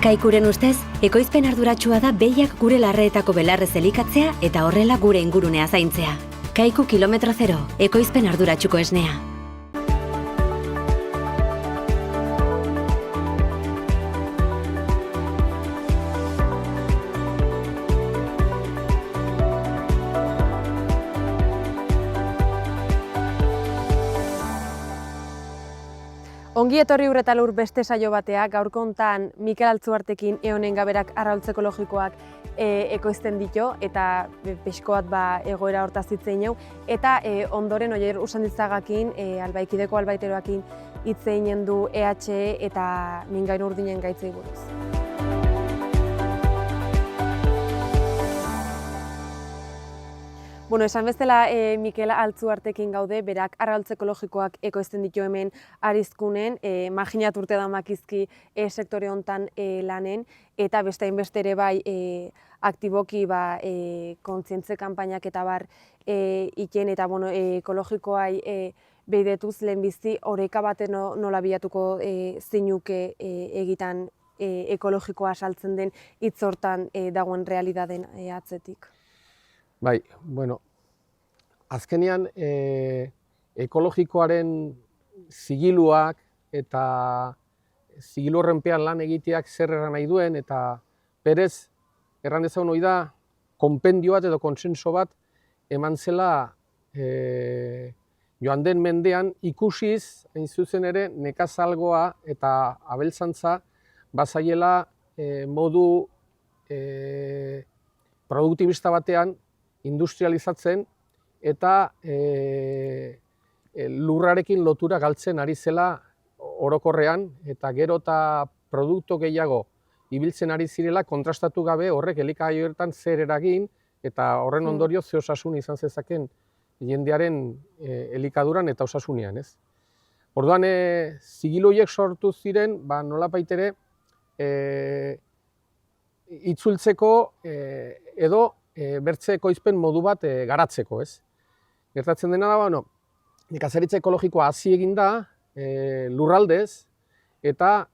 Kaikuren ustez, ekoizpen arduratsua da behiak gure larreetako belarrez elikatzea eta horrela gure ingurunea zaintzea. Kaiku kilometro zero, ekoizpen arduratsuko esnea. Ongi etorri Ur eta Lur beste saio bateak, gaurko hontan Mikel Altzuartekin Eonen Gaberak arraultze ekologikoak ekoizten ditu eta pixko bat egoera hortaz hitz egin hau eta ondoren Oier Usanditzagakin albaikideko albaiteroakin hitz egin du EHE eta mingain urdinen gaitzei buruz. Bueno, esan bezala Mikel Altzuartekin gaude, berak arraultze ekologikoak ekoizten ditu hemen Arizkunen, imaginat urte damakizki sektore hontan lanen, eta beste hainbeste ere bai aktiboki kontzientze kanpainak eta bar iken eta bueno, ekologikoai beidetuz lehenbizi oreka baten nola bilatuko zinuke egitan ekologikoa saltzen den hitz hortan dagoen realidaden atzetik. Bai, bueno, azkenean ekologikoaren zigiluak eta zigilu horrenpean lan egiteak zer erran nahi duen eta berez erran dezagun hori da konpendio bat edo konsenso bat eman zela joan den mendean ikusiz, hain zuzen ere, nekazalgoa eta abeltzantza bazaiela modu produktibista batean industrializatzen eta lurrarekin lotura galtzen ari zela orokorrean eta gero eta produktu gehiago ibiltzen ari zirela kontrastatu gabe horrek elikagailuetan zer eragin eta horren ondorio ze osasun izan zezaken jendearen elikaduran eta osasunean, ez? Orduan zigilu horiek sortu ziren, nolabait ere itzultzeko edo bertze ekoizpen modu bat garatzeko, ez? Gertatzen dena da, nekazaritza ekologikoa hazi egin da lurraldez eta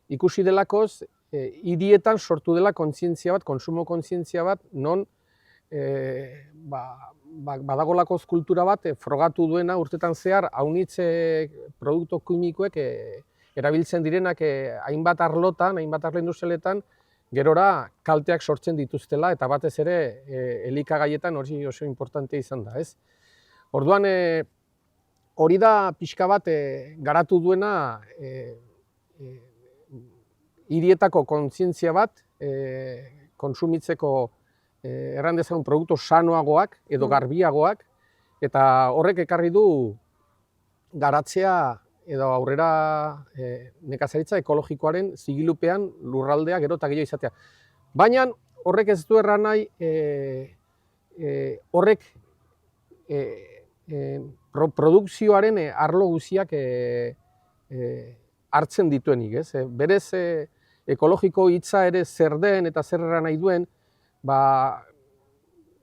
ikusi delakoz hirietan sortu dela kontzientzia bat, kontsumo kontzientzia bat, non badagolakoz kultura bat frogatu duena urtetan zehar haunitze produktu kimikoek erabiltzen direnak hainbat arlotan, hainbat arlo industrialetan, gerora kalteak sortzen dituztela eta batez ere elikagaietan hori oso importante izan da, ez? Orduan hori da pixka bat garatu duena hirietako kontzientzia bat kontsumitzeko erran dezagun produktu sanoagoak edo garbiagoak eta horrek ekarri du garatzea edo aurrera nekazaritza ekologikoaren zigilupean lurraldea gero eta gehiago izatea. Baina horrek ez du erran nahi horrek produkzioaren arlo guziak hartzen dituenik, ez? Berez ekologiko hitza ere zer den eta zer erran nahi duen,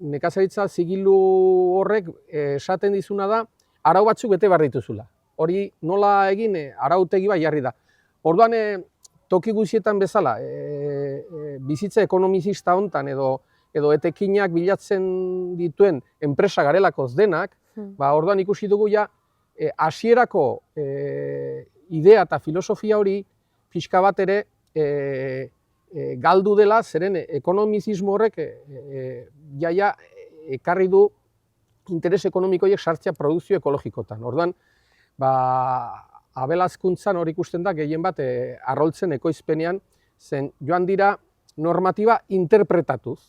nekazaritza zigilu horrek esaten dizuna da arau batzuk bete behar dituzula. Hori nola egin arautegi bai jarri da. Orduan toki guztietan bezala, bizitza ekonomizista hontan edo etekinak bilatzen dituen enpresa garelakoz denak, orduan ikusi dugu ja hasierako idea eta filosofia hori pixka bat ere galdu dela, zeren ekonomizismo horrek jaia ekarri du interes ekonomikoiek sartzea produkzio ekologikotan. Orduan, abelazkuntzan hori ikusten da gehien bat arraultzen ekoizpenean, zen joan dira normatiba interpretatuz.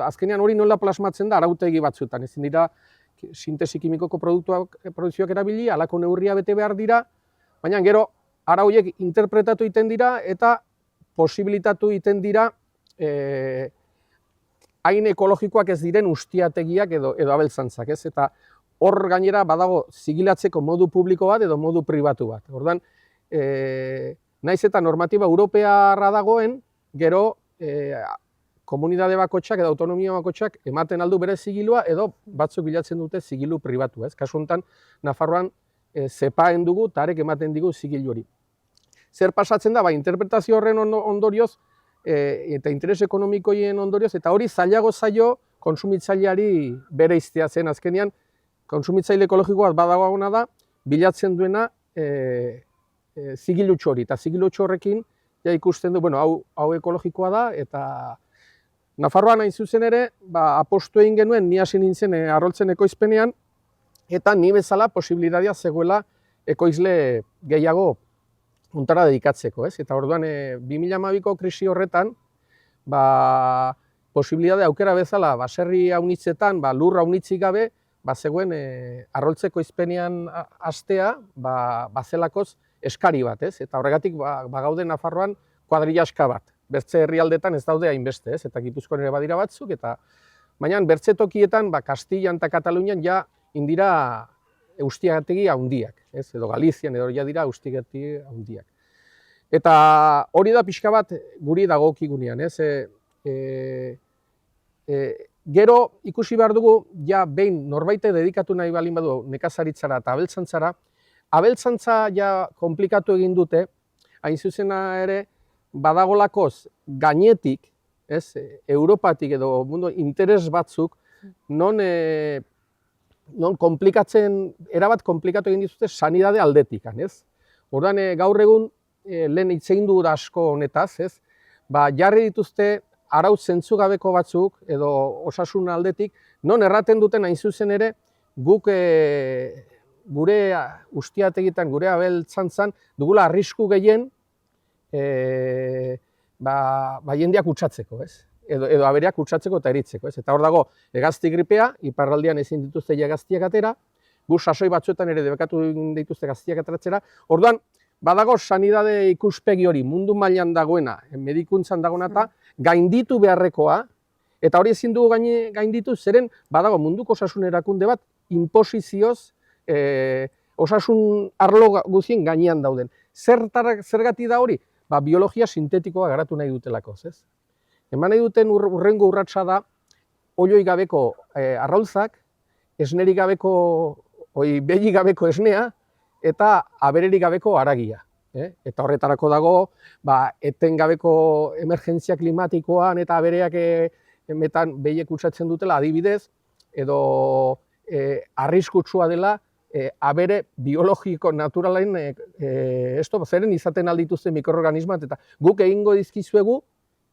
Azkenean hori nola plasmatzen da arautegi batzuetan, ezin dira sintesi kimikoko produkzioak erabili, halako neurria bete behar dira, baina gero arauiek interpretatu egiten dira eta posibilitatu egiten dira hain ekologikoak ez diren ustiategiak edo abeltzantzak, ez? Eta hor gainera badago zigilatzeko modu publiko bat edo modu pribatu bat. Orduan, naiz eta normatiba europearra dagoen, gero komunitate bakotxak edo autonomia bakotxak ematen aldu bere zigilua edo batzuk bilatzen dute zigilu pribatu, ez? Kasu honetan, Nafarroan zepaen dugu eta arek ematen digu zigilu hori. zer pasatzen da, interpretazio horren ondorioz, eta interes ekonomikoien ondorioz, eta hori zailago zaio kontsumitzaileari bere iztea zen azkenean, kontsumitzaile ekologikoa badagoena da, bilatzen duena zigilutxo hori, eta zigilutxo horrekin ja ikusten du, hau ekologikoa da, eta Nafarroan hain zuzen ere, apostu egin genuen, ni hasi nintzen arroltzen ekoizpenean, eta ni bezala posibilitatea zegoela ekoizle gehiago untara dedikatzeko, ez? Eta orduan 2012ko krisi horretan, posibilitate aukera bezala, baserri haunitzetan, lur haunitzik gabe, zegoen arroltzeko izpenean hastea, bazelakoz eskari bat, ez? Eta horregatik gaude Nafarroan kuadrillaska bat. Bertze herrialdetan ez daude hainbeste, ez? Eta Gipuzkoan ere badira batzuk, eta baina bertze tokietan, Kastillan eta Katalunian ja indira eustiategi handiak, ez? Edo Galizian edo ja dira eustiategi handiak. Eta hori da pixka bat guri dagokigunean, ez? Gero ikusi behar dugu, ja behin norbaite dedikatu nahi balin badu nekazaritzara eta abeltzantzara, abeltzantza ja komplikatu egin dute, hain zuzena ere, badagolakoz gainetik, ez, Europatik edo interes batzuk, non erabat komplikatu egin dituzte sanidade aldetikan, ez? Orduan, gaur egun, lehen hitz egin du asko honetaz, ez? Jarri dituzte arau zentzugabeko batzuk, edo osasun aldetik, non erraten duten hain zuzen ere, guk gure ustiategitan, gure abeltzantzan, dugula arrisku gehien, jendeak kutsatzeko, ez? Edo abereak kutsatzeko eta eritzeko, ez? Eta hor dago, hegazti gripea, iparraldean ezin dituzte hegaztiak atera, gu sasoi batzuetan ere debekatu dituzte hegaztiak ateratzera, orduan, badago sanidade ikuspegi hori mundu mailan dagoena, medikuntzan dagoena eta gainditu beharrekoa, eta hori ezin dugu gainditu, zeren badago munduko osasun erakunde bat, inposizioz, osasun arlo guzien gainean dauden. Zergatik da hori? Biologia sintetikoa garatu nahi dutelako, ez? Eman nahi duten urrengo urratsa da, oiloi gabeko arraultzak, esnerik gabeko, behi gabeko esnea, eta abererik gabeko haragia. Eta horretarako dago, etengabeko emergentzia klimatikoan eta abereak emetan behiek kutsatzen dutela adibidez, edo arriskutsua dela, abere biologiko naturalen zeren izaten aldituzten mikroorganismoak, eta guk egingo dizkizuegu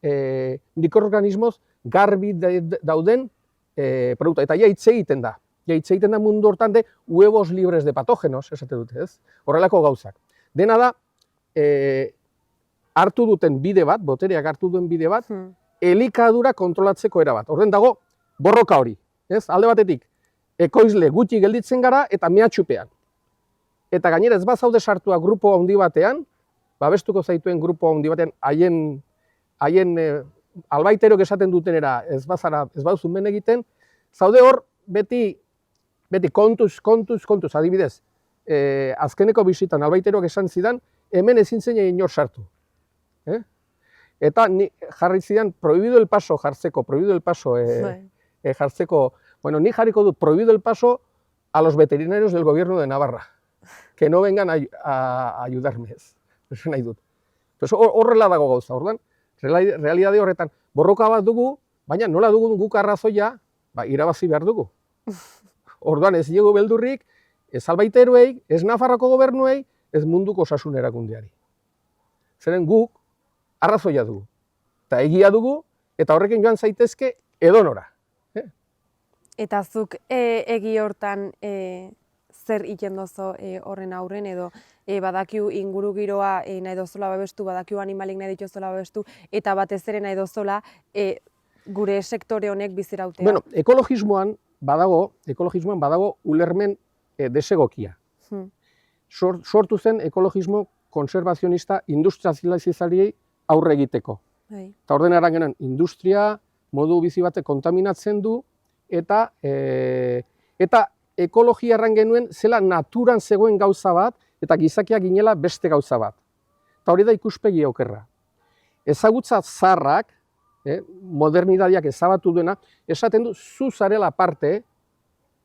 mikroorganismoz garbi dauden produktu. Eta hitz egiten da. Hitz egiten da mundu hortan de huevos libres de patógenos, esate dute, ez? Horrelako gauzak. Dena da, hartu duten bide bat, botereak hartu duen bide bat, elikadura kontrolatzeko era bat. Horren dago, borroka hori, ez? Alde batetik, ekoizle gutxi gelditzen gara eta mehatxupean. Eta gainera ez bazaude sartua grupo handi batean, babestuko zaituen grupo handi batean, haien albaiterok esaten dutenera ez baduzu men egiten, zaude hor beti kontuz, adibidez, azkeneko bisitan albaiterok esan zidan, hemen ezin zen inor sartu. Eta jarri zidan prohibido el paso jartzeko, bueno, ni jarriko dut prohibido el paso a los veterinarios del gobierno de Navarra, que no vengan a ayudarme, eso nahi dut. Horrela dago gauza, orduan, realidade horretan, borroka bat dugu, baina nola dugu guk arrazoia, irabazi behar dugu. Orduan ez diegu beldurrik, ez albaiteruei, ez Nafarroko gobernuei, ez munduko osasun erakundeari. Zeren guk arrazoia dugu, eta egia dugu, eta horrekin joan zaitezke edonora. Eta zuk egi hortan zer egiten dozo horren aurren, edo badakiu inguru giroa nahi dozola babestu, badakiu animalik nahi dituzola babestu, eta batez ere nahi dozola gure sektore honek bizirautea. Bueno, ekologismoan badago ulermen desegokia. Sortu zen ekologismo konservazionista industrializazioari aurre egiteko. Eta orden eran industria modu bizi batek kontaminatzen du, eta ekologia erran genuen zela naturan zegoen gauza bat, eta gizakiak ginela beste gauza bat. Eta hori da ikuspegi okerra. Ezagutza zaharrak, modernidadiak ezabatu duena, esaten du zu zarela parte,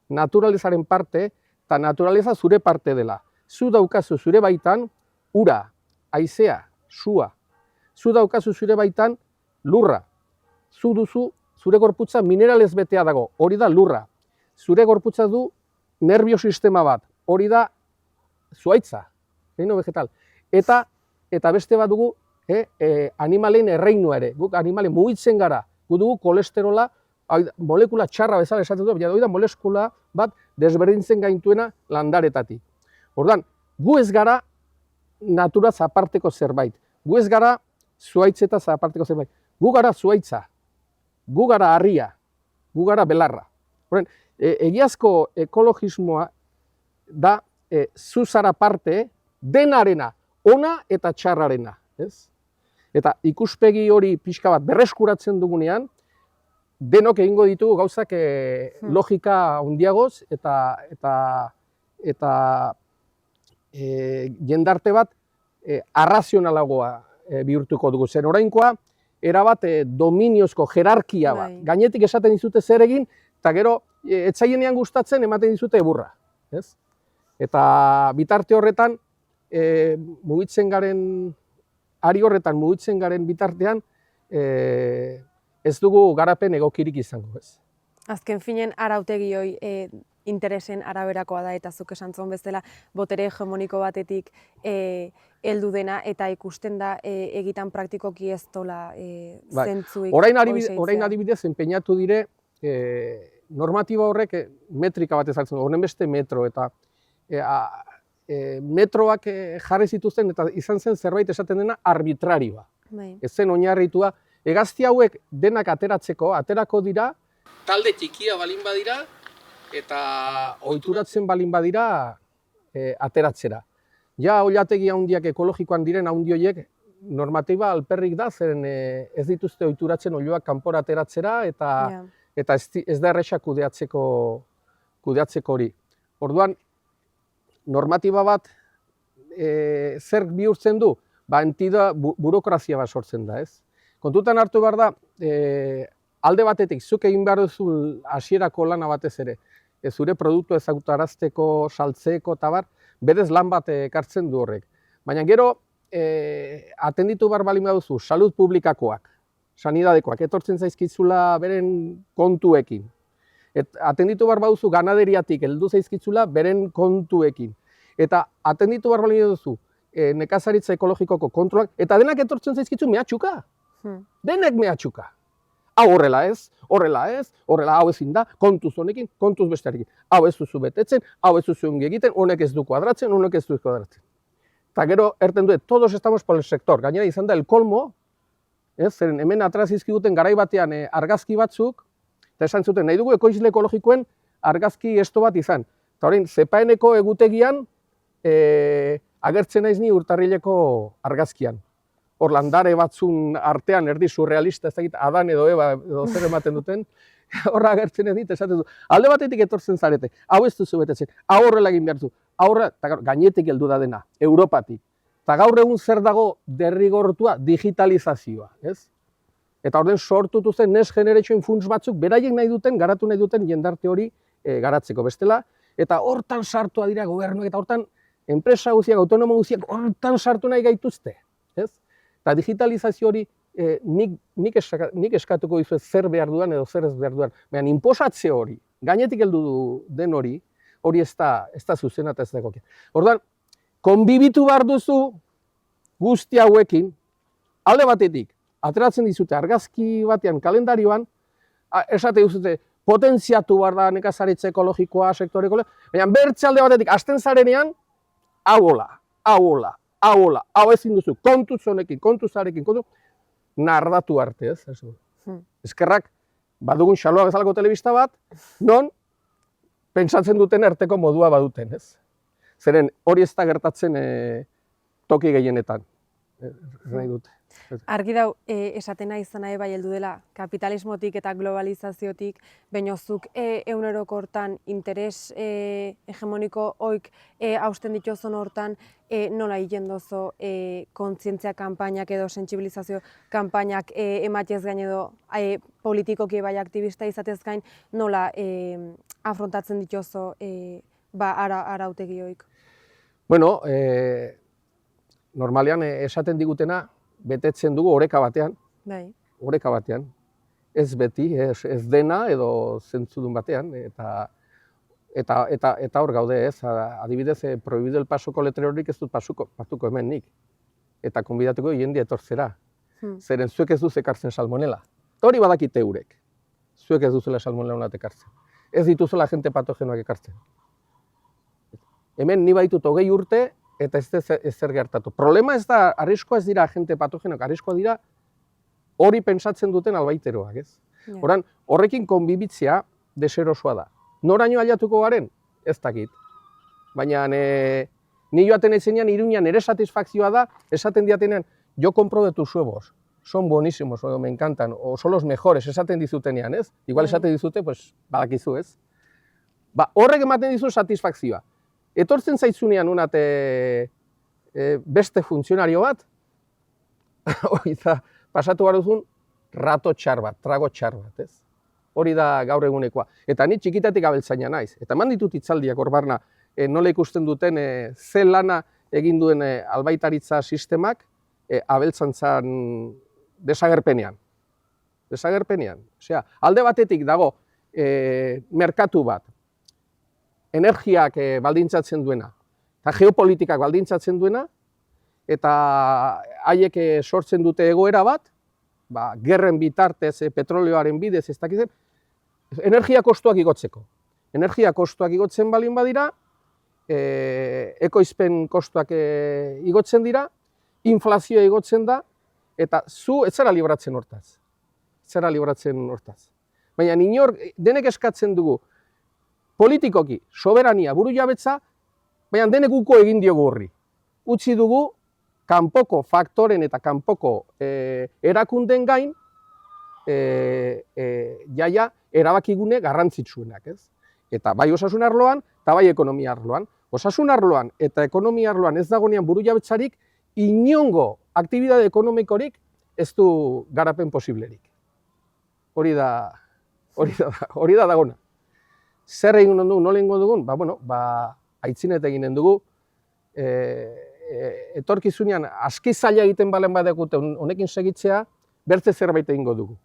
naturalizaren parte, eta naturaliza zure parte dela. Zu daukazu zure baitan, ura, haizea, sua. Zu daukazu zure baitan lurra. Zu duzu, zure gorputza mineralez betea dago, hori da lurra. Zure gorputza du nerviosistema bat, hori da zuhaitza, reino vegetal. Eta beste bat dugu animalen erreinua ere. Guk animalen mugitzen gara, guk dugu kolesterola, molekula txarra bezala esaten du, baina hori da molekula bat desberdintzen gaintuena landaretatik. Orduan, gu ez gara naturaz aparteko zerbait, gu ez gara zuhaitzetaz aparteko zerbait, gu gara zuhaitza, gu gara harria, gu gara belarra. Horren, egiazko ekologismoa da zu zara parte denarena, ona eta txarrarena. Ez? Eta ikuspegi hori pixka bat berreskuratzen dugunean, denok egingo ditugu gauzak logika handiagoz eta jendarte bat arrazionalagoa bihurtuko dugu. Zen orainkoa, erabat dominiozko jerarkia bat. Gainetik esaten dizute zer egin, eta gero, etzaienean gustatzen ematen dizute eburra. Ez? Eta bitarte horretan, mugitzen garen, ari horretan mugitzen garen bitartean, ez dugu garapen egokirik izango, ez. Azken finen, arautegi hoi interesen araberakoa da, eta zuk esan zuen bezala, botere hegemoniko batetik heldu dena, eta ikusten da egitan praktikoki ez dola zentzuik. Orain adibidez, enpeinatu dire, normatiba horrek metrika bat ezartzen du, honen beste metro, eta metroak jarri zituzten, eta izan zen zerbait esaten dena arbitrarioa. Ez zen oinarritua. Hegazti hauek denak aterako dira, talde txikia balin badira, eta ohituratzen balin badira ateratzera. Ja, oilategi handiak ekologikoan diren handi horiek, normatiba alperrik da, zeren ez dituzte ohituratzen oiloak kanpora ateratzera, eta ez da erresa kudeatzeko hori. Orduan, normatiba bat zer bihurtzen du? Burokrazia bat sortzen da, ez? Kontutan hartu behar da, alde batetik, zuk egin behar duzu hasierako lana batez ere, zure produktu ezagutarazteko, saltzeko, eta bar, berez lan bat ekartzen du horrek. Baina gero, atenditu behar balin baduzu, salud publikakoak, sanidadekoak, etortzen zaizkitzula beren kontuekin. Atenditu behar baduzu ganaderiatik, heldu zaizkitzula beren kontuekin. Eta atenditu behar balin baduzu, nekazaritza ekologikoko kontrolak, eta denak etortzen zaizkitzu mehatxuka. Denek mehatxuka. Hau horrela ez, hau ezin da, kontuz honekin, kontuz bestearekin. Hau ez duzu betetzen, hau ez duzu ongi egiten, honek ez du kuadratzen, honek ez du kuadratzen. Eta gero, erten duet, todos estamos por el sector. Gainera izan da el kolmo, zeren hemen atraz izkiguten garai batean argazki batzuk, eta esan zuten, nahi dugu ekoizle ekologikoen argazki esto bat izan. Eta horrein, zepaeneko egutegian agertzen naiz ni urtarrileko argazkian. Hor landare batzun artean erdi surrealista, ez dakit, Adan edo Eva edo zer ematen duten, horra agertzen ez dit, esaten du. Alde batetik etortzen zarete, hau ez duzu betetzen, hau horrela egin behar du, eta gainetik heldu da dena, Europatik. Eta gaur egun zer dago derrigortua digitalizazioa, ez? Eta orden sortutu zen Next Generation Funds batzuk, beraiek nahi duten, garatu nahi duten jendarte hori garatzeko bestela, eta hortan sartua dira gobernuak, eta hortan enpresa guztiak, autonomo guztiak, hortan sartu nahi gaituzte, ez? Eta digitalizazio hori nik eskatuko dizu zer behar duan edo zer ez behar duan. Baina inposatze hori, gainetik heldu den hori ez da zuzena eta ez da egokia. Orduan, konbibitu behar duzu guzti hauekin, alde batetik, ateratzen dizute argazki batean kalendarioan, esate duzute potentziatu behar da nekazaritza ekologikoa, sektore ekologikoa, baina bertze alde batetik, hasten zarenean, hau ezin duzu, kontuz honekin, kontuzarekin, nardatu arte, ez? Eskerrak, badugun xaloa bezalako telebista bat, non, pentsatzen duten arteko modua baduten, ez? Zeren hori ez da gertatzen toki gehienetan, nahi dute. Argi dau, esatena izan nahi bai heldu dela, kapitalismotik eta globalizaziotik, bainozuk eguneroko hortan interes hegemoniko oik hausten dituzun hortan, nola egiten dozo kontzientzia kanpainak edo sentsibilizazio kanpainak ematez gain edo politikoki bai aktivista izatez gain, nola afrontatzen dituzo arautegi oik? Bueno, normalean esaten digutena betetzen dugu oreka batean, Bai. oreka batean. Ez beti, ez dena edo zentzudun batean, eta hor gaude, ez? Adibidez, prohibido el pasoko letrerorik ez dut pasuko hemen nik. Eta konbidatuko jende etortzera. Zeren zuek ez duz ekartzen salmonela. Hori badakite eurek. Zuek ez duzela salmonela honat ekartzen. Ez dituzela agente patogenoak ekartzen. Hemen ni baitut 20 urte eta ez zer gertatu. Problema ez da, arriskoa ez dira agente patogenoak, arriskoa dira hori pentsatzen duten albaiteroak, ez? Horan, horrekin konbibitzea deserosoa da. Noraino aliatuko garen? Ez dakit. Baina ni joaten ezenean Iruñan nire satisfakzioa da, esaten diatenean, yo compro de tus huevos, son buenísimos, me encantan, o son los mejores, esaten dizutenean, ez? Igual esaten dizute, pues, badakizu, ez? Ba, horrek ematen dizu satisfakzioa. Etortzen zaitzunean unate beste funtzionario bat, pasatu baruzun rato txar bat, trago txar bat, ez? Hori da gaur egunekoa. Eta ni txikitatik abeltzaina naiz. Eta eman ditut hitzaldiak hor barna, nola ikusten duten ze lana egin duen albaitaritza sistemak abeltzantzan desagerpenean. Desagerpenean. Osea, alde batetik dago merkatu bat, energiak baldintzatzen duena, eta geopolitikak baldintzatzen duena, eta haiek sortzen dute egoera bat, gerren bitartez, petrolioaren bidez, ez dakizen, energia kostuak igotzeko. Energia kostuak igotzen balin badira, ekoizpen kostuak igotzen dira, inflazioa igotzen da, eta zu ez zara libratzen hortaz. Ez zara libratzen hortaz. Baina inor, denek eskatzen dugu, politikoki, soberania, buru jabetza, baina denek uko egin diogu horri. Utzi dugu, kanpoko faktoren eta kanpoko erakunden gain, jaia erabakigune garrantzitsuenak, ez? Eta bai osasun arloan, eta bai ekonomia arloan. Osasun arloan eta ekonomia arloan ez dagoenean buru jabetzarik, inongo aktibitate ekonomikorik ez du garapen posiblerik. Hori da dagona. Zer egin dugu, nola egingo dugun? Aitzinet eginen dugu, etorkizunean aski zaila egiten balen badekute honekin segitzea, bertze zerbait egingo dugu.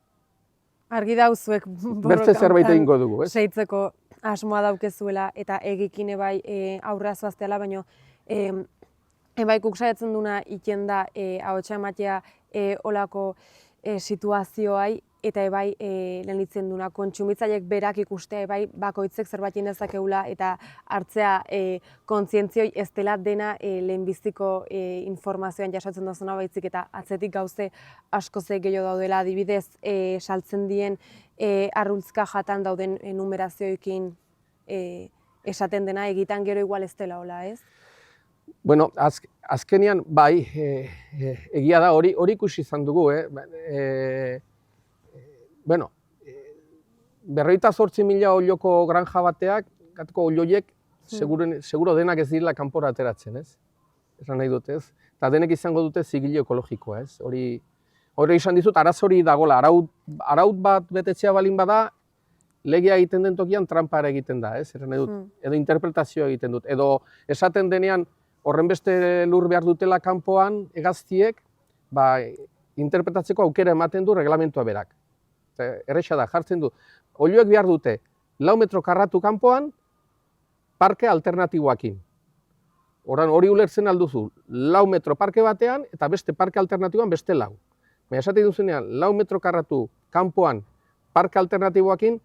Argi dauzuek Bertze zerbait egingo dugu, ez? Seitzeko asmoa daukezuela eta egikine bai aurra zoazteala, baina bai kuk saiatzen duna iken da ahotsa ematea olako situazioai, eta ebai lehen ditzen duna, kontsumitzaileek berak ikustea ebai bakoitzek zerbait dezakeula eta hartzea kontzientzioi ez dela dena lehenbiziko informazioan jasotzen dozuna baitzik eta atzetik gauze asko ze gehiago daudela, adibidez saltzen dien arrultzka jatan dauden numerazioekin esaten dena egitan gero igual ez dela hola, ez? Bueno, azkenean bai, egia da hori ikusi izan dugu, Bueno, 28.000 oiloko granja bateak, kateko oiloiek, seguro denak ez direla kanpora ateratzen, ez? Esan nahi dut, ez? Eta denek izango dute zigile ekologikoa, ez? Hori izan dizut, arazori dagola, araut bat betetzea balin bada, legea egiten den tokian trampara egiten da, ez? Esan nahi dut, edo interpretazioa egiten dut, edo esaten denean horren beste lur behar dutela kanpoan hegaztiek, interpretatzeko aukera ematen du reglamentua berak. Erresa da, jartzen du, oiloek behar dute 4 metro karratu kanpoan parke alternatiboakin. Hori ulertzen alduzu, 4 metro parke batean eta beste parke alternatiboan beste 4. Baina esaten duzunean, 4 metro karratu kanpoan parke alternatiboakin,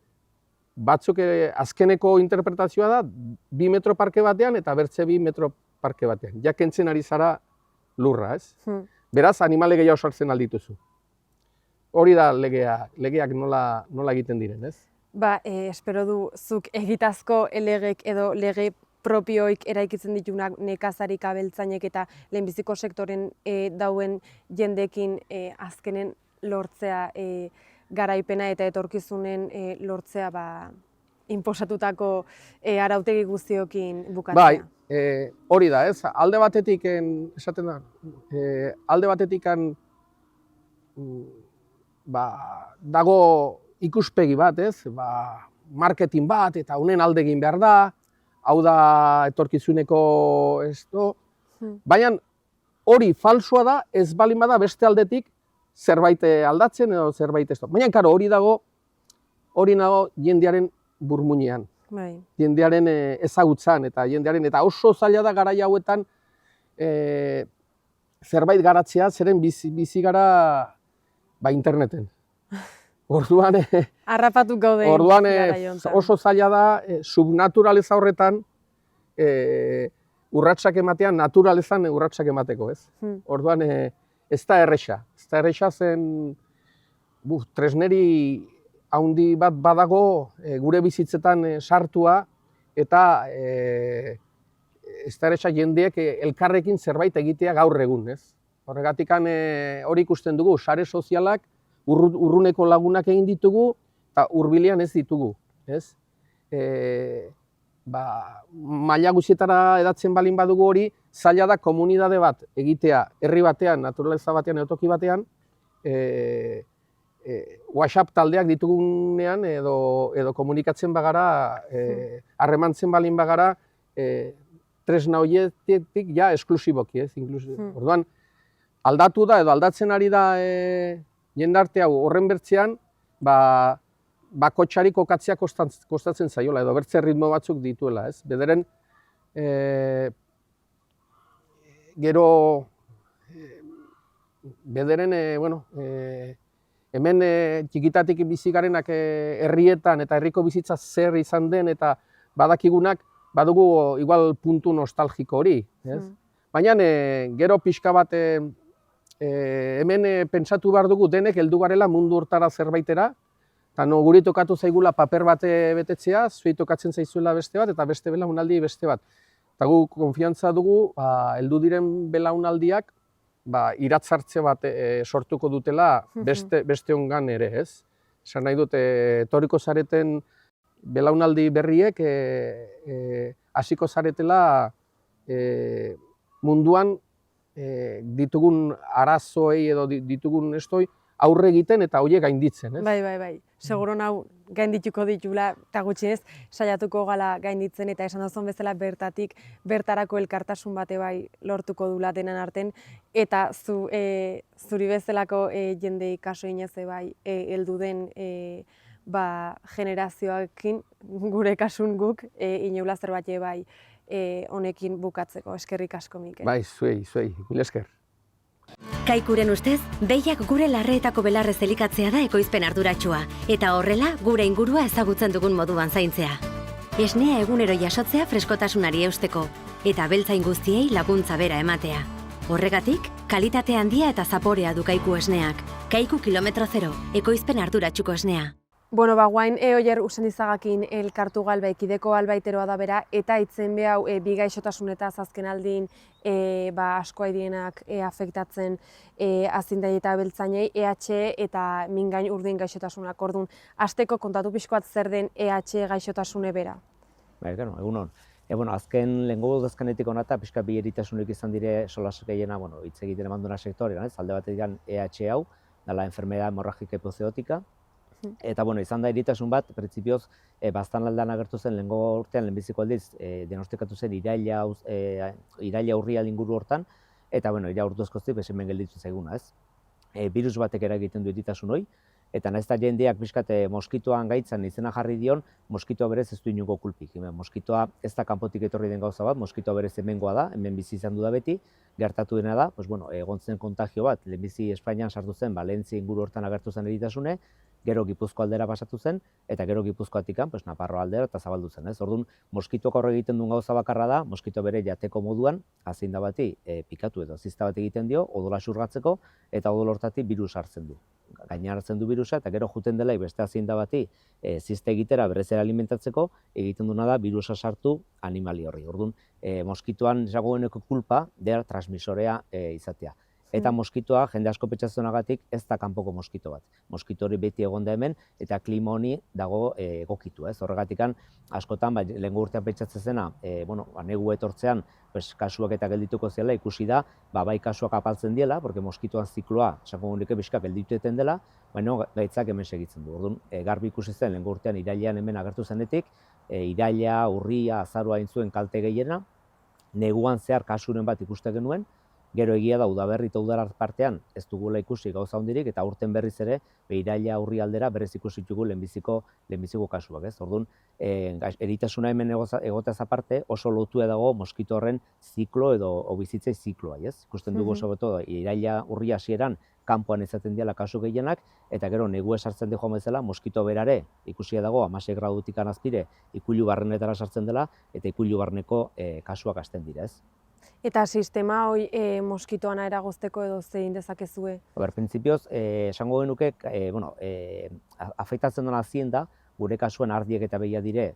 batzuk azkeneko interpretazioa da 2 metro parke batean eta bertze 2 metro parke batean. Ja kentzen ari zara lurra, ez? Beraz, animale gehiago sartzen aldituzu. Hori da legeak nola egiten diren, ez? Espero du zuk egitazko legek edo lege propioik eraikitzen ditunak nekazarik abeltzainek eta lehenbiziko sektoren dauen jendekin azkenen lortzea garaipena eta etorkizunen lortzea inposatutako arautegi guztiokin bukatzea. Bai, hori da, ez? Alde batetik, esaten da, alde batetik dago ikuspegi bat, ez? Marketing bat eta honen alde egin behar da, hau da etorkizuneko baina hori falsua da, ez balin bada beste aldetik zerbait aldatzen edo zerbait ez. Baina, karo, hori nago jendearen burmuinean, Bai. jendearen ezagutzan eta eta oso zaila da garai hauetan zerbait garatzea, zeren bizi gara interneten. Orduan, Harrapatu gaude. garai honetan. oso zaila da subnaturaleza horretan urratsak ematean, naturalezan urratsak emateko, ez? Orduan, ez da erresa zen tresneri handi bat badago gure bizitzetan sartua, eta ez da erresa jendeek elkarrekin zerbait egitea gaur egun, ez? Horregatik hori ikusten dugu, sare sozialak urruneko lagunak egin ditugu, eta hurbilean ez ditugu, ez? Maila guztietara edatzen balin badugu hori, zaila da komunitate bat egitea herri batean, naturaleza batean, edo toki batean, WhatsApp taldeak ditugunean edo komunikatzen bagara, harremantzen balin bagara, tresna horietik ja esklusiboki, ez? Orduan, aldatu da edo aldatzen ari da jendarte hau horren bertzean, bakotxari kokatzea kostatzen zaiola, edo bertze ritmo batzuk dituela, ez? Bederen, hemen txikitatik bizi garenak herrietan eta herriko bizitza zer izan den eta badakigunak, badugu igual puntu nostalgiko hori, ez? Baina gero pixka bat hemen pentsatu behar dugu denek heldu garela mundu hortara zerbaitera, eta guri tokatu zaigula paper bat betetzea, zuei tokatzen zaizuela beste bat, eta beste belaunaldi beste bat. Eta gu konfiantza dugu, heldu diren belaunaldiak, iratzartze bat sortuko dutela beste ongan ere, ez? Esan nahi dut, etorriko zareten belaunaldi berriek hasiko zaretela munduan ditugun arazoei edo ditugun estoi aurre egiten eta horiek gainditzen, ez? Bai. Seguro nau gaindituko ditula, eta gutxienez saiatuko gala gainditzen, eta esan duzun bezala bertarako elkartasun bate bai lortuko dula denan arten, eta zuri bezalako jendei kaso inez bai heldu den generazioekin, gure kasun guk, ineula zerbait bai honekin bukatzeko. Eskerrik asko, Mikel. Bai, zuei, mil esker. Kaikuren ustez, behiak gure larreetako belarrez elikatzea da ekoizpen arduratsua, eta horrela gure ingurua ezagutzen dugun moduan zaintzea. Esnea egunero jasotzea freskotasunari eusteko, eta abeltzain guztiei laguntza bera ematea. Horregatik, kalitate handia eta zaporea du Kaiku esneak. Kaiku kilometro zero, ekoizpen arduratsuko esnea. Bueno, guain oier Usanizagakin elkartu galba ekideko albaiteroa da bera, eta itzen behau bi gaixotasunetaz azken aldin asko aidienak afektatzen azindai eta beltzainei, EH eta mingain urdin gaixotasunak. Orduan, hasteko kontatu pixkoat zer den EH gaixotasune bera? Egunon. Azken lehengo udazkenetik onata, pixka bi eritasunik izan dire solasak gehiena, hitz egiten eman duena sektorean, alde batetik EH hau, dela enfermedad hemorragika hipozeotika. Eta izan da eritasun bat, printzipioz, baztanaldean agertu zen lehengo urtean, lehenbiziko aldiz, diagnostikatu zen iraila urrial inguru hortan, eta ira urtuzkoztik hemen gelditu zaiguna, ez? Virus batek eragiten du eritasun hori, eta nahiz eta jendeak pixkat moskitoan gaitzan izena jarri dion, moskitoa berez ez du inungo kulpik. Moskitoa ez da kanpotik etorri den gauza bat, moskitoa berez hemengoa da, hemen bizi izan du da beti, gertatu dena da, egon zen kontagio bat, lehenbizi Espainian sartu zen, Valentzia inguru hortan agertu zen eritasune, gero Gipuzko aldera pasatu zen, eta gero Gipuzkoatikan, Naparro aldera eta zabaldu zen. Orduan, moskitoak horre egiten duen gauza bakarra da, moskito bere jateko moduan, azinda bati pikatu edo zizta bat egiten dio, odola xurgatzeko, eta odol hortatik birus hartzen du. Gainartzen du birusa, eta gero juten dela beste azinda bati zizte egitera berezera alimentatzeko, egiten duena da birusa sartu animali horri. Orduan, moskitoan esagoeneko kulpa, der transmisorea izatea. Eta moskitoa, jende asko petxatzonagatik, ez da kanpoko moskito bat. Moskito hori beti egon da hemen, eta klima honi dago egokitu. Horregatikan, askotan, lehengo urtean petxatzen zena, negu etortzean, kasuak eta geldituko zela, ikusi da, bai kasuak apaltzen diela, porque moskitoan zikloa, esango gunike bizkak gelditueten dela, baina gaitzak hemen segitzen du. Orduan, garbi ikusi zen, lehengo urtean irailean hemen agertu zenetik, iraila, urria, azaroa intzuen kalte gehiena, neguan zehar kasuren bat ikuste genuen, Gero egia da udaberri eta udara partean ez dugula ikusi gauza handirik eta aurten berriz ere iraila urri aldera berriz ikusi ditugu lehenbiziko kasuak, ez? Orduan, eritasuna hemen egotez aparte oso lotua dago moskito horren ziklo edo bizitzei zikloa, ez? Ikusten dugu sobeto iraila urri hasieran kanpoan izaten dira kasu gehienak, eta gero negu sartzen di joan bezala, moskito berare ikusia dago 16 gradutik azpire ikuilu barrenetara sartzen dela, eta ikuilu barneko kasuak hasten dira, ez? Eta sistema hoi moskitoana eragozteko edo zein dezakezue? Printzipioz, esango genuke, afeitatzen duen azien da, gure kasuan ardiek eta behia dire,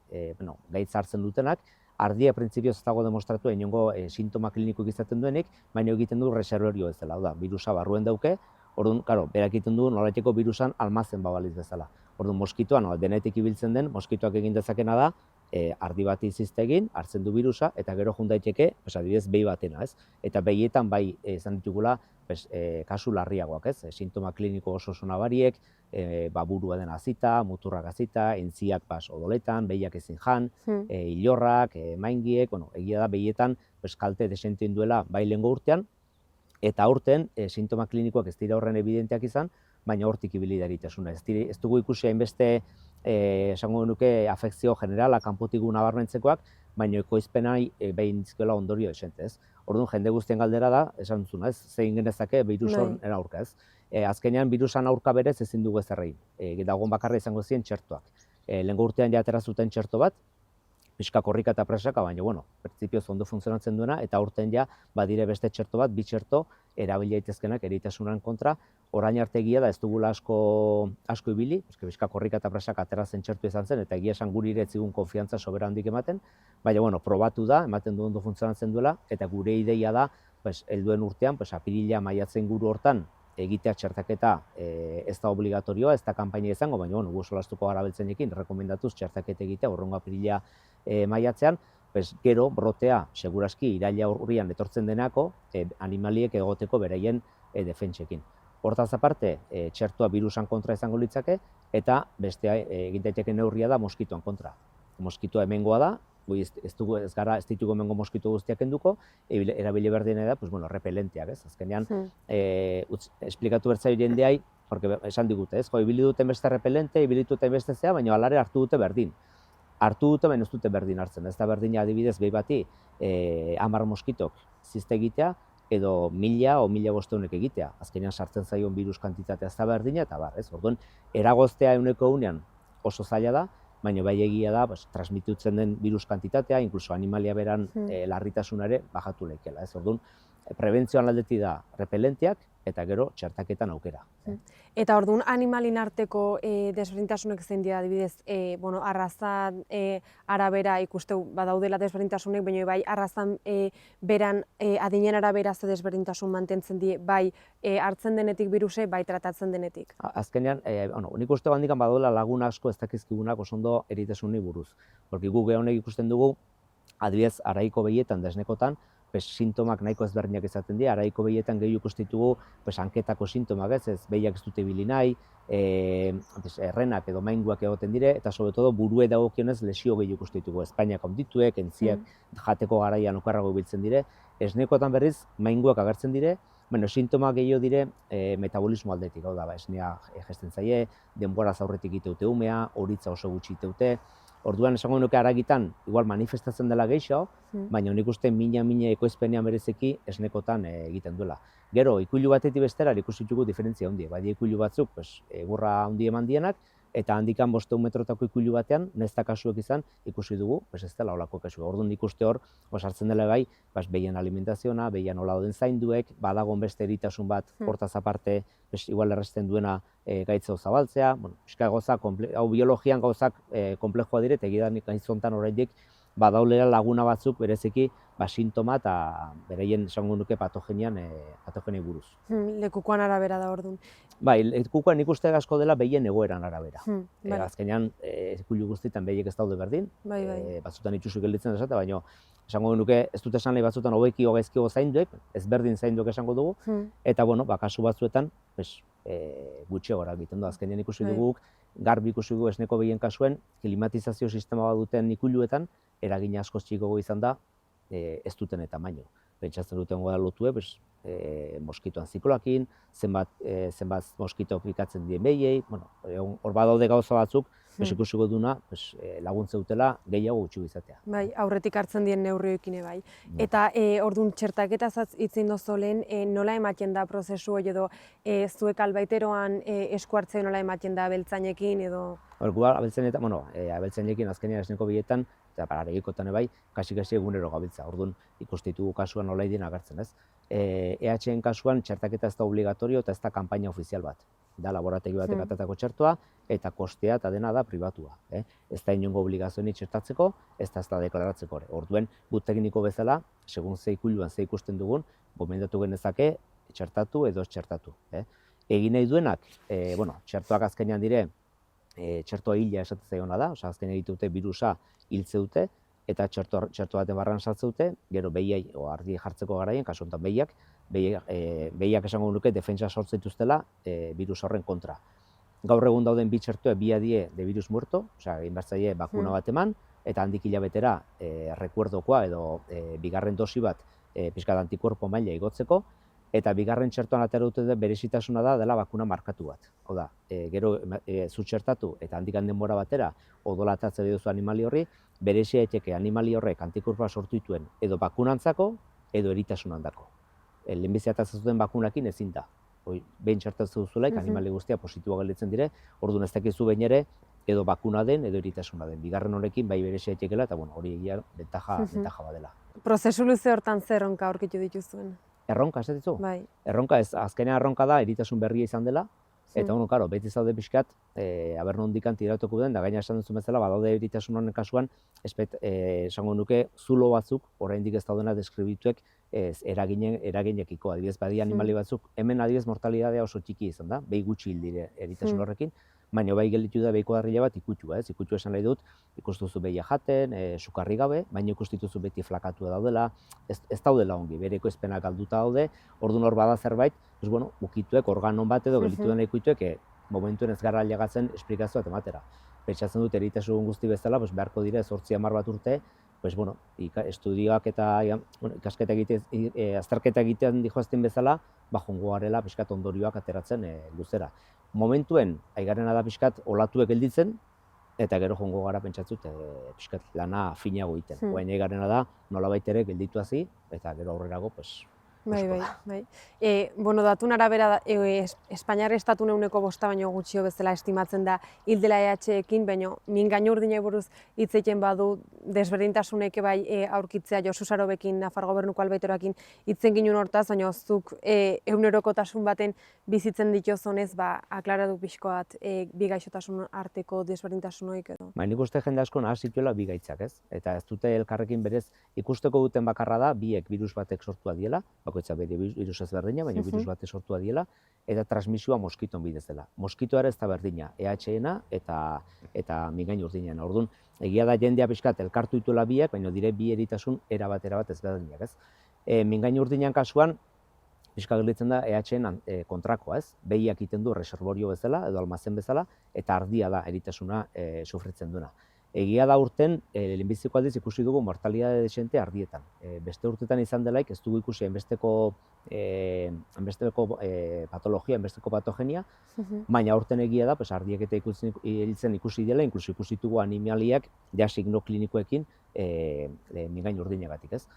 gaitz hartzen dutenak, ardia printzipioz ez dago demostratu inongo sintoma klinikoak izaten duenik, baina egiten du reservorio ez dela, hau da, virusa barruen dauke, orduan, karo, berak egiten du nolaiteko virusan almazen babaliz bezala. Orduan, moskitoan, denetik ibiltzen den, moskitoak egin dezakena da, ardi bat izizte egin, hartzen du virusa, eta gero jun daiteke, adibidez, behi batena, ez? Eta behietan bai izan ditugula kasu larriagoak, ez? Sintoma kliniko oso nabariek, burua den azita, muturrak azita, entziak odoletan, behiak ezin jan, hilorrak, maingiek, egia da behietan kalte desentien duela bai lehengo urtean, eta aurten sintoma klinikoak ez dira horren evidenteak izan, baina hortik ibili da eritasuna. Ez dugu ikusi hainbeste esango genuke afekzio generala kanpotik nabarmentzekoak, baina ekoizpenai behin dizkiola ondorio esente, ez? Orduan, jende guztien galdera da, esan duzuna, ez? Zein genezake birus horren aurka, ez? Azkenean, virusan aurka berez ezin dugu ezer egin. Dagoen bakarra izango ziren txertoak. Lehengo urtean ja atera zuten txerto bat, pixka korrika eta presaka, baina, printzipioz ondo funtzionatzen duena, eta aurten ja, badire beste txerto bat, bi txerto, erabili daitezkenak eritasunan kontra, orain arte egia da ez dugula asko ibili, pixka korrika eta presaka atera zen txertu izan zen, eta egia esan guri ere ez zigun konfiantza sobera handik ematen, baina, probatu da, ematen du ondo funtzionatzen duela, eta gure ideia da, helduen urtean, apirila maiatzen guru hortan, egitea txertaketa ez da obligatorioa, ez da kanpaina izango, baina gu solastuko gara beltzenekin, rekomendatuz txertaketa egitea urrengo apirila maiatzean, gero brotea seguraski iraila urrian etortzen denako animaliek egoteko beraien defentsekin. Hortaz aparte, txertua virusan kontra izango litzake, eta bestea egin daiteke neurria da moskitoan kontra. Moskitoa hemengoa da, ez ditugu hemengo moskito guztiak enduko, erabili berdina da, repelenteak, ez? Azkenean, esplikatu bertzai jendeai, esan digute, ez? Ibili duten beste repelente, ibili duten beste zea, baina alare hartu dute berdin. Hartu dute, baina ez dute berdin hartzen. Ez da berdina adibidez behi bati 10 moskitok zizte egitea, edo 1000 o 1500 egitea. Azkenean sartzen zaion virus kantitatea ez da berdina, eta ez? Orduan, eragoztea euneko unean oso zaila da, baina bai egia da, transmitutzen den virus kantitatea, inkluso animalia beran larritasunare bajatu leikela. Orduan, prebentzioan aldetik da repelenteak, eta gero txertaketan aukera. Eta orduan animalin arteko desberdintasunek zein dira, adibidez, arraza arabera ikusteu badaudela desberdintasunek, baina bai arrazan beran adinen arabera ze desberdintasun mantentzen die, bai hartzen denetik biruse, bai tratatzen denetik. Azkenean, nik uste handikan badaudela lagun asko ez dakizkigunak oso ondo eritasuni buruz. Porque gu honek ikusten dugu, adibidez, araiko behietan desnekotan, sintomak nahiko ezberdinak izaten dira, araiko behietan gehiago ikustitugu hanketako sintomak, ez behiak ez dute ibili nahi, errenak edo mainguak egoten dire, eta sobretodo burue dagokionez lesio gehiago ikustitugu, Espainiak ondituek, entziak jateko garaian okarrago ibiltzen dire, esnekotan berriz mainguak agertzen dire, sintomak gehiago dire metabolismo aldetik, hau da, esnea jesten zaie, denbora aurretik iteute umea, horitza oso gutxi iteute. Orduan esango nuke aragitan igual manifestatzen dela gehiago, baina nik uste mina ekoizpenean berezeki esnekotan egiten duela. Gero, ikuilu batetik bestera ikusi ditugu diferentzia handia. Bai ikuilu batzuk egurra handi eman dienak, eta handikan 500 metrotako ikuilu batean, nezta kasuek izan, ikusi dugu, ez dela olako kasua. Orduan nik uste hor, hartzen dela bai, behien alimentaziona, behien hola den zainduek, badagon beste eritasun bat, hortaz aparte, igual erresten duena gaitzeo zabaltzea, hau biologian gauzak komplexoa dire, eta egidan gaizontan oraindik badaulera laguna batzuk bereziki sintoma eta bereien esango nuke patogenei buruz. Lekukoan arabera da orduan. Bai, lekukoan nik uste asko dela behien egoeran arabera. Azkenean, ikuilu guztietan behiek ez daude berdin, batzutan itxusuk gelditzen desate, baina esango nuke ez dut esan nahi batzutan hobeki gaizkiago zainduek, ezberdin zainduek esango dugu, eta kasu batzuetan gutxiago egiten du. Azkenean ikusi dugu, garbi ikusi dugu esneko behien kasuen, klimatizazio sistema bat duten ikuiluetan, eragina askoz txikoago izan da ez duten eta baino. Pentsatzen duten goda lotue, moskitoan zikloakin, zenbat moskito pikatzen dien behiei, bueno, hor badaude gauza batzuk, ikusiko duna laguntze dutela gehiago gutxi izatea. Bai, aurretik hartzen dien neurrioekin bai. Eta orduan txertaketa itzin dozu lehen, nola ematen da prozesu hori edo zuek albaiteroan esku hartzea nola ematen da abeltzainekin edo? Gu abeltzainekin azkenean esneko biletan, eta pararegikotan bai, kasi egunero gabiltza. Orduan ikustitu kasuan nola idien agertzen, ez? EHN kasuan txertaketa ez da obligatorio eta ez da kanpaina ofizial bat. Da laborategi batek atatako txertoa eta kostea eta dena da pribatua. Ez da inongo obligazioa txertatzeko, ez da deklaratzeko. Orduan, gu tekniko bezala, segun ze ikuiluan ze ikusten dugun, gomendatu genezake txertatu edo ez txertatu. Egin nahi duenak, txertoak azkenean dire, txertoa hila esaten zaiona da, azkenean egite dute virusa hiltze dute, eta txerto baten barran sartze dute, gero behiai, ardi jartzeko garaien, kasu honetan behiak esango nuke defentsa sortzen dituztela virus horren kontra. Gaur egun dauden bi txertoa bi adie de virus muerto, inbertzaile bakuna bat eman, eta handik hilabetera rekuerdokoa edo bigarren dosi bat pixkat antikuerpo maila igotzeko, eta bigarren txertoan atera dute berezitasuna da dela bakuna markatu bat. Hau da, gero zu txertatu eta handik denbora batera odolatatze duzu animali horri, berezia etxeke animali horrek antikorpoa sortu dituen edo bakunantzako edo eritasunandako. Lehenbizia eta zuten bakunakin ezin da. Behin txertatzen duzulaik animali guztia positiboa gelditzen dire, orduan ez dakizu behin ere edo bakuna den edo eritasuna den. Bigarren horrekin bai berezia etxekela eta hori egia bentaja badela. Prozesu luze hortan zer erronka aurkitu dituzuen? Erronka, ez ditu? Bai. Erronka ez, azkenean erronka da eritasun berria izan dela, eta beti zaude pixkat, aber nondikan tiratuko den, da gaina esan duzu bezala, badaude eritasun honen kasuan, esango nuke zulo batzuk, oraindik ez daudena deskribituek eraginekiko, adibidez badi animali batzuk, hemen adibidez mortalidadea oso txiki izan da, behi gutxi hil dire eritasun horrekin, baina bai gelditu da behiko darrila bat ikutua, ikutu esan nahi dut, ikustuzu behia jaten, sukarri gabe, baina ikustituzu beti flakatua daudela, ez daudela ongi, bereko ezpenak galduta daude, orduan hor bada zerbait, ukituek, organon bat edo gelditu dena ikutuek, momentuen ez gara aliagatzen esplikazioa tematera. Pentsatzen dut eritasun guzti bezala, beharko dire 8-10 bat urte, estudioak eta azterketa egiten dihoazten bezala, jongo garela pixkat ondorioak ateratzen luzera. Momentuen, aigarena da pixkat olatuek gelditzen, eta gero jongo gara pentsatzut pixkat lana finago egiten. Baina aigarena da nolabait ere gelditu hazi, eta gero aurrerago, Bai. Datun arabera, Espainiar estatun euneko 5 baino gutxio bezala estimatzen da hildela EH-ekin, baina mingaino urdinei buruz hitz egiten badu desberdintasunek bai aurkitzea Josu Sarobekin, Nafar gobernuko albaiteroekin hitzen ginen hortaz, baina zuk egunerokotasun baten bizitzen dituzonez, aklaratu pixko bat bi gaixotasun arteko desberdintasunoik edo. Nik uste jende asko nahazituela bi gaitzak, ez? Eta ez dute elkarrekin berez ikusteko duten bakarra da, biek virus batek sortua diela, bakoitza bere virus ez berdina, baina virus batek sortua diela, eta transmisioa moskiton bidez dela. Moskitoa ez da berdina, EH-ena eta mingain urdinena. Orduan, egia da jendea pixkat elkartu dituela biek, baina dire bi eritasun erabat ez berdinak, ez? Mingain urdinean kasuan, pixka gelditzen da EH-enan kontrakoa, ez? Behiak egiten du reservorio bezala, edo almazen bezala, eta ardia da eritasuna sufritzen duena. Egia da urten, lehenbiziko aldiz ikusi dugu mortalidade desente ardietan. Beste urtetan izan delaik, ez dugu ikusi enbesteko patologia, enbesteko patogenia, baina urten egia da, ardiek eta hiltzen ikusi dela, inkluso ikusi dugu animaliak, signo klinikoekin, mingain urdinagatik, ez?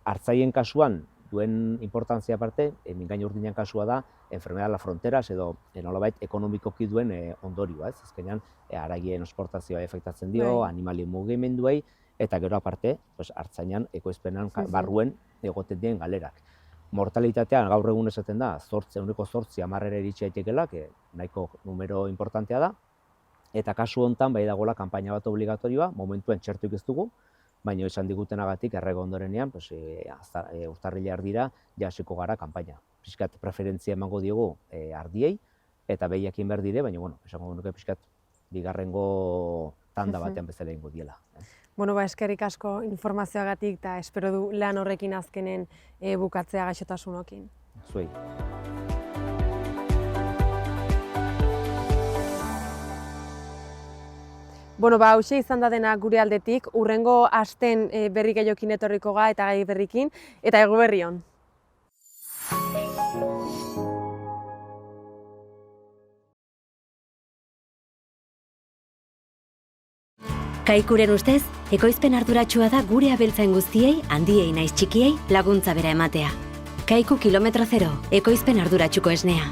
Hartzaien kasuan, duen importantzia aparte, mingain urdinean kasua da, enfermedad la fronteras edo nolabait ekonomikoki duen ondorioa, ez? Azkenean, haragien esportazioa efektatzen dio, animali mugimenduei, eta gero aparte, hartzainan, ekoizpenan barruen egoten dien galerak. Mortalitatean gaur egun esaten da, 8% iritsi daitekela, nahiko numero importantea da, eta kasu hontan bai dagoela kanpaina bat obligatorioa, momentuen txertuik ez dugu, baina esan digutenagatik errego ondorenean, urtarrila ardira jasiko gara kanpaina. Pixkat preferentzia emango diogu ardiei, eta behiakin behar dire, baina esango nuke pixkat bigarrengo tanda batean bezala egingo diela. Eskerrik asko informazioagatik eta espero du lan horrekin azkenen bukatzea gaixotasunokin. Zuei. Hauxe izan da dena gure aldetik, hurrengo asten berri gehiokin etorriko ga eta gai berrikin, eta egu berri on. Kaikuren ustez, ekoizpen arduratsua da gure abeltzain guztiei, handiei naiz txikiei, laguntza bera ematea. Kaiku kilometro zero, ekoizpen arduratsuko esnea.